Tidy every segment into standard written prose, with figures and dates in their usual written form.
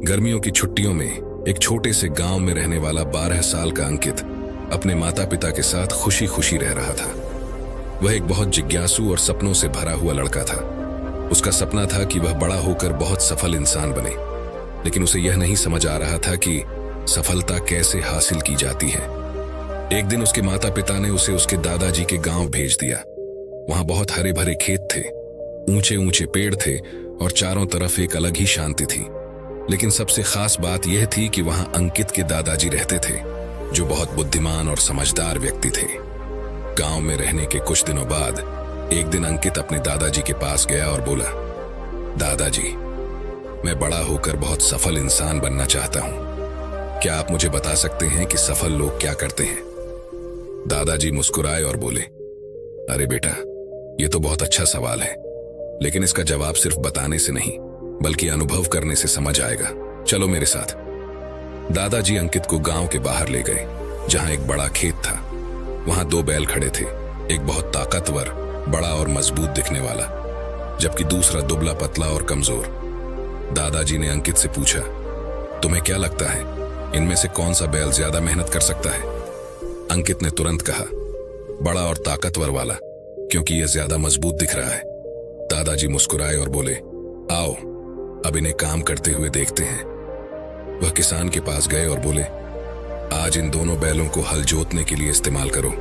गर्मियों की छुट्टियों में एक छोटे से गांव में रहने वाला 12 साल का अंकित अपने माता पिता के साथ खुशी खुशी रह रहा था। वह एक बहुत जिज्ञासु और सपनों से भरा हुआ लड़का था। उसका सपना था कि वह बड़ा होकर बहुत सफल इंसान बने, लेकिन उसे यह नहीं समझ आ रहा था कि सफलता कैसे हासिल की जाती है। एक दिन उसके माता पिता ने उसे उसके दादाजी के गांव भेज दिया। वहां बहुत हरे भरे खेत थे, ऊंचे ऊंचे पेड़ थे और चारों तरफ एक अलग ही शांति थी। लेकिन सबसे खास बात यह थी कि वहां अंकित के दादाजी रहते थे, जो बहुत बुद्धिमान और समझदार व्यक्ति थे। गांव में रहने के कुछ दिनों बाद एक दिन अंकित अपने दादाजी के पास गया और बोला, दादाजी, मैं बड़ा होकर बहुत सफल इंसान बनना चाहता हूं। क्या आप मुझे बता सकते हैं कि सफल लोग क्या करते हैं? दादाजी मुस्कुराए और बोले, अरे बेटा, यह तो बहुत अच्छा सवाल है, लेकिन इसका जवाब सिर्फ बताने से नहीं बल्कि अनुभव करने से समझ आएगा। चलो मेरे साथ। दादाजी अंकित को गांव के बाहर ले गए, जहां एक बड़ा खेत था। वहां 2 बैल खड़े थे, एक बहुत ताकतवर, बड़ा और मजबूत दिखने वाला, जबकि दूसरा दुबला पतला और कमजोर। दादाजी ने अंकित से पूछा, तुम्हें क्या लगता है, इनमें से कौन सा बैल ज्यादा मेहनत कर सकता है? अंकित ने तुरंत कहा, बड़ा और ताकतवर वाला, क्योंकि यह ज्यादा मजबूत दिख रहा है। दादाजी मुस्कुराए और बोले, आओ अब इन्हें काम करते हुए देखते हैं। वह किसान के पास गए और बोले, आज इन दोनों बैलों को हल जोतने के लिए इस्तेमाल करो।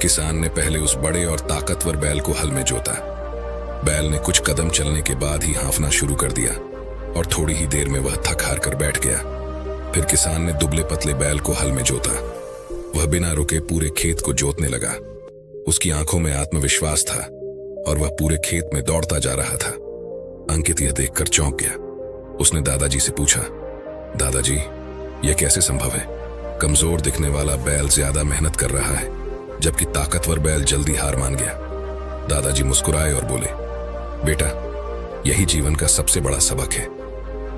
किसान ने पहले उस बड़े और ताकतवर बैल को हल में जोता। बैल ने कुछ कदम चलने के बाद ही हाँफना शुरू कर दिया और थोड़ी ही देर में वह थक हार कर बैठ गया। फिर किसान ने दुबले पतले बैल को हल में जोता। वह बिना रुके पूरे खेत को जोतने लगा। उसकी आंखों में आत्मविश्वास था और वह पूरे खेत में दौड़ता जा रहा था। अंकित यह देखकर चौंक गया। उसने दादाजी से पूछा, दादाजी, यह कैसे संभव है? कमजोर दिखने वाला बैल ज्यादा मेहनत कर रहा है, जबकि ताकतवर बैल जल्दी हार मान गया। दादाजी मुस्कुराए और बोले, बेटा, यही जीवन का सबसे बड़ा सबक है।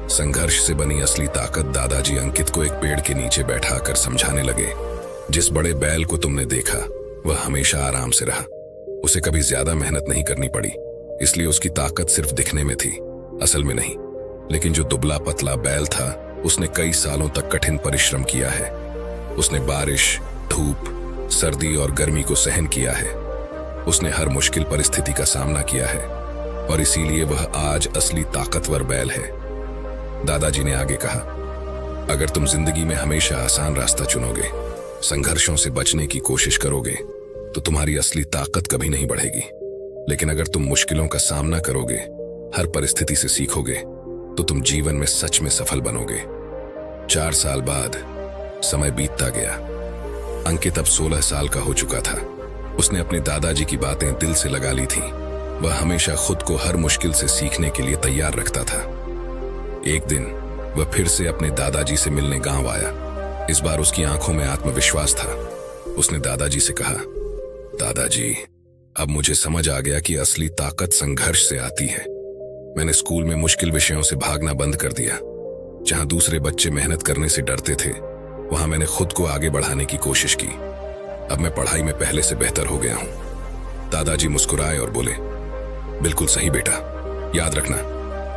संघर्ष से बनी असली ताकत। दादाजी अंकित को एक पेड़ के नीचे बैठाकर समझाने लगे, जिस बड़े बैल को तुमने देखा वह हमेशा आराम से रहा। उसे कभी ज्यादा मेहनत नहीं करनी पड़ी, इसलिए उसकी ताकत सिर्फ दिखने में थी, असल में नहीं। लेकिन जो दुबला पतला बैल था, उसने कई सालों तक कठिन परिश्रम किया है। उसने बारिश, धूप, सर्दी और गर्मी को सहन किया है। उसने हर मुश्किल परिस्थिति का सामना किया है और इसीलिए वह आज असली ताकतवर बैल है। दादाजी ने आगे कहा, अगर तुम जिंदगी में हमेशा आसान रास्ता चुनोगे, संघर्षों से बचने की कोशिश करोगे, तो तुम्हारी असली ताकत कभी नहीं बढ़ेगी। लेकिन अगर तुम मुश्किलों का सामना करोगे, हर परिस्थिति से सीखोगे, तो तुम जीवन में सच में सफल बनोगे। 4 साल बाद समय बीतता गया। अंकित अब 16 साल का हो चुका था। उसने अपने दादाजी की बातें दिल से लगा ली थी। वह हमेशा खुद को हर मुश्किल से सीखने के लिए तैयार रखता था। एक दिन वह फिर से अपने दादाजी से मिलने गांव आया। इस बार उसकी आंखों में आत्मविश्वास था। उसने दादाजी से कहा, दादाजी, अब मुझे समझ आ गया कि असली ताकत संघर्ष से आती है। मैंने स्कूल में मुश्किल विषयों से भागना बंद कर दिया। जहां दूसरे बच्चे मेहनत करने से डरते थे, वहां मैंने खुद को आगे बढ़ाने की कोशिश की। अब मैं पढ़ाई में पहले से बेहतर हो गया हूं। दादाजी मुस्कुराए और बोले, बिल्कुल सही बेटा। याद रखना,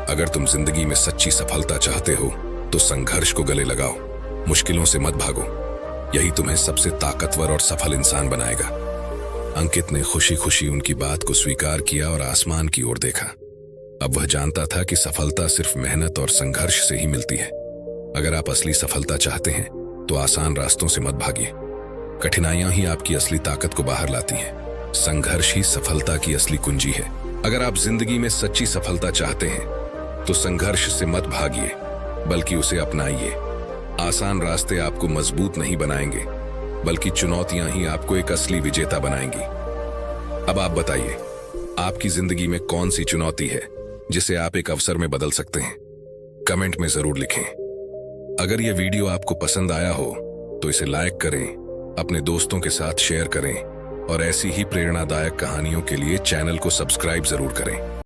अगर तुम जिंदगी में सच्ची सफलता चाहते हो तो संघर्ष को गले लगाओ, मुश्किलों से मत भागो। यही तुम्हें सबसे ताकतवर और सफल इंसान बनाएगा। अंकित ने खुशी खुशी उनकी बात को स्वीकार किया और आसमान की ओर देखा। अब वह जानता था कि सफलता सिर्फ मेहनत और संघर्ष से ही मिलती है। अगर आप असली सफलता चाहते हैं तो आसान रास्तों से मत भागिए। कठिनाइयां ही आपकी असली ताकत को बाहर लाती हैं। संघर्ष ही सफलता की असली कुंजी है। अगर आप जिंदगी में सच्ची सफलता चाहते हैं तो संघर्ष से मत भागिए, बल्कि उसे अपनाइए। आसान रास्ते आपको मजबूत नहीं बनाएंगे, बल्कि चुनौतियां ही आपको एक असली विजेता बनाएंगी। अब आप बताइए, आपकी जिंदगी में कौन सी चुनौती है जिसे आप एक अवसर में बदल सकते हैं? कमेंट में जरूर लिखें। अगर यह वीडियो आपको पसंद आया हो तो इसे लाइक करें, अपने दोस्तों के साथ शेयर करें और ऐसी ही प्रेरणादायक कहानियों के लिए चैनल को सब्सक्राइब जरूर करें।